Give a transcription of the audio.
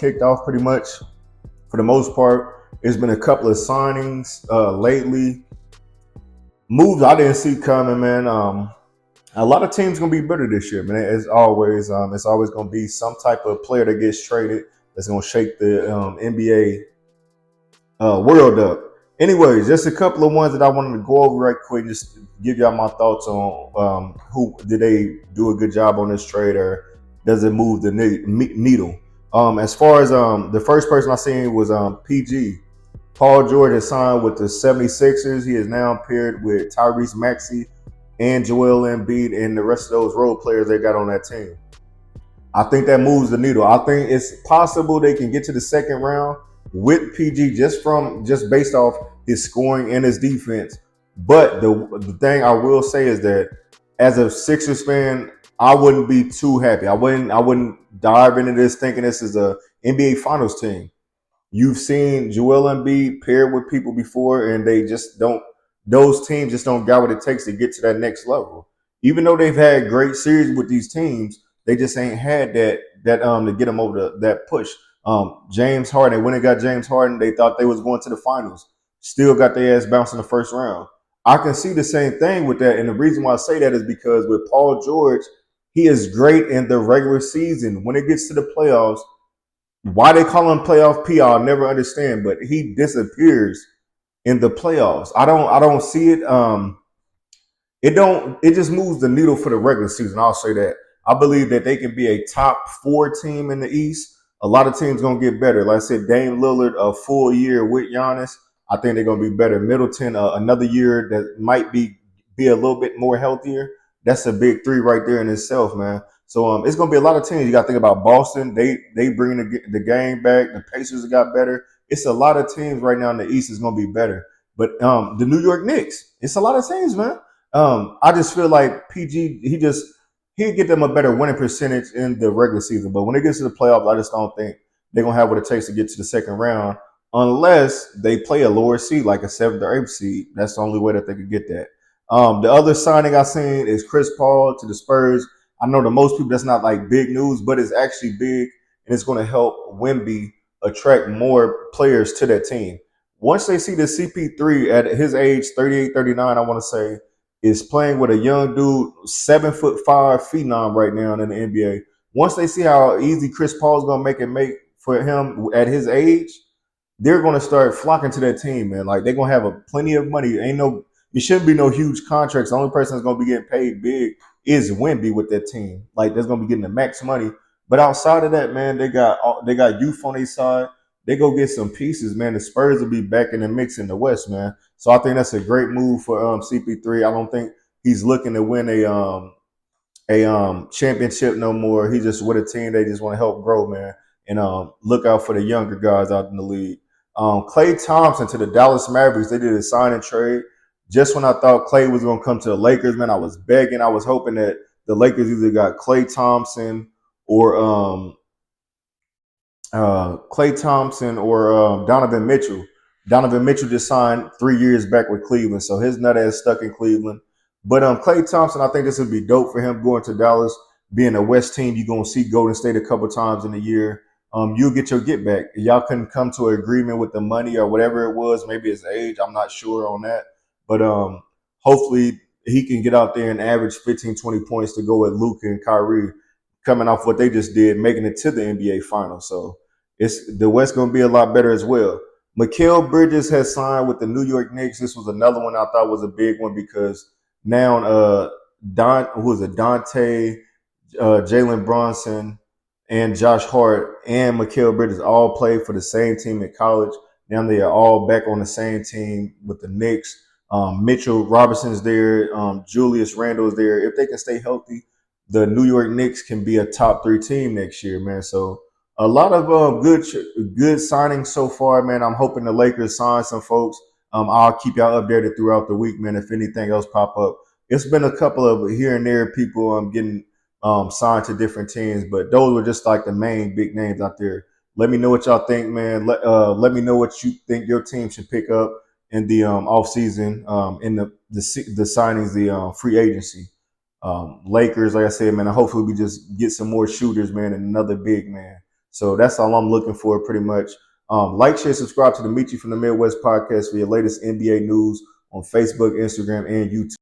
kicked off pretty much for the most part. It's been a couple of signings lately, moves I didn't see coming, man. A lot of teams gonna be better this year, man. As always, it's always gonna be some type of player that gets traded that's gonna shake the NBA world up. Anyways, just a couple of ones that I wanted to go over right quick, just to give y'all my thoughts on who did they do a good job on this trade, or does it move the needle? As far as the first person I seen was PG. Paul George has signed with the 76ers. He is now paired with Tyrese Maxey and Joel Embiid and the rest of those role players they got on that team. I think that moves the needle. I think it's possible they can get to the second round with PG just based off his scoring and his defense. But the thing I will say is that as a Sixers fan, I wouldn't be too happy. I wouldn't dive into this thinking this is a NBA Finals team. You've seen Joel Embiid paired with people before, and they just don't. Those teams just don't got what it takes to get to that next level. Even though they've had great series with these teams, they just ain't had that to get them over that push. James Harden, when they got James Harden, they thought they was going to the finals. Still got their ass bounced in the first round. I can see the same thing with that, and the reason why I say that is because with Paul George, he is great in the regular season. When it gets to the playoffs, why they call him playoff P, I'll never understand, but he disappears in the playoffs. I don't see it. It just moves the needle for the regular season. I'll say that. I believe that they can be a top four team in the East. A lot of teams gonna get better. Like I said, Dame Lillard a full year with Giannis. I think they're gonna be better. Middleton another year that might be a little bit more healthier. That's a big three right there in itself, man. So it's gonna be a lot of teams. You got to think about Boston. They bring the game back. The Pacers got better. It's a lot of teams right now in the East is gonna be better. But the New York Knicks, it's a lot of teams, man. I just feel like PG he'll get them a better winning percentage in the regular season, but when it gets to the playoffs, I just don't think they're gonna have what it takes to get to the second round unless they play a lower seed like a seventh or eighth seed. That's the only way that they could get that. The other signing I seen is Chris Paul to the Spurs. I know to most people that's not like big news, but it's actually big, and it's going to help Wemby attract more players to that team. Once they see the CP3 at his age, 38, 39, I want to say, is playing with a young dude, 7'5" phenom right now in the NBA. Once they see how easy Chris Paul's gonna make for him at his age, they're gonna start flocking to that team, man. Like they're gonna have plenty of money. It shouldn't be no huge contracts. The only person that's gonna be getting paid big is Wemby with that team. Like that's gonna be getting the max money. But outside of that, man, they got youth on their side. They go get some pieces, man. The Spurs will be back in the mix in the West, man. So I think that's a great move for CP3. I don't think he's looking to win a championship no more. He just with a team they just want to help grow, man, and look out for the younger guys out in the league. Klay Thompson to the Dallas Mavericks. They did a sign and trade. Just when I thought Klay was gonna come to the Lakers, man, I was begging. I was hoping that the Lakers either got Klay Thompson or Donovan Mitchell. Donovan Mitchell just signed 3 years back with Cleveland, so his nut ass stuck in Cleveland. But Klay Thompson, I think this would be dope for him going to Dallas, being a West team. You're gonna see Golden State a couple times in a year. You'll get your get back. Y'all couldn't come to an agreement with the money or whatever it was. Maybe his age. I'm not sure on that. But hopefully he can get out there and average 15, 20 points to go with Luka and Kyrie coming off what they just did, making it to the NBA Finals. So it's the West going to be a lot better as well. Mikal Bridges has signed with the New York Knicks. This was another one I thought was a big one because now Dante, Jalen Bronson, and Josh Hart and Mikal Bridges all played for the same team in college. Now they are all back on the same team with the Knicks. Mitchell Robinson's there. Julius Randle is there. If they can stay healthy, the New York Knicks can be a top three team next year, man. So a lot of good signings so far, man. I'm hoping the Lakers sign some folks. I'll keep y'all updated throughout the week, man. If anything else pop up, it's been a couple of here and there people getting signed to different teams, but those were just like the main big names out there. Let me know what y'all think, man. Let me know what you think your team should pick up in the off season, in the signings, the free agency. Lakers, like I said, man. Hopefully we just get some more shooters, man, and another big man. So that's all I'm looking for pretty much. Like, share, subscribe to the Meet You from the Midwest podcast for your latest NBA news on Facebook, Instagram, and YouTube.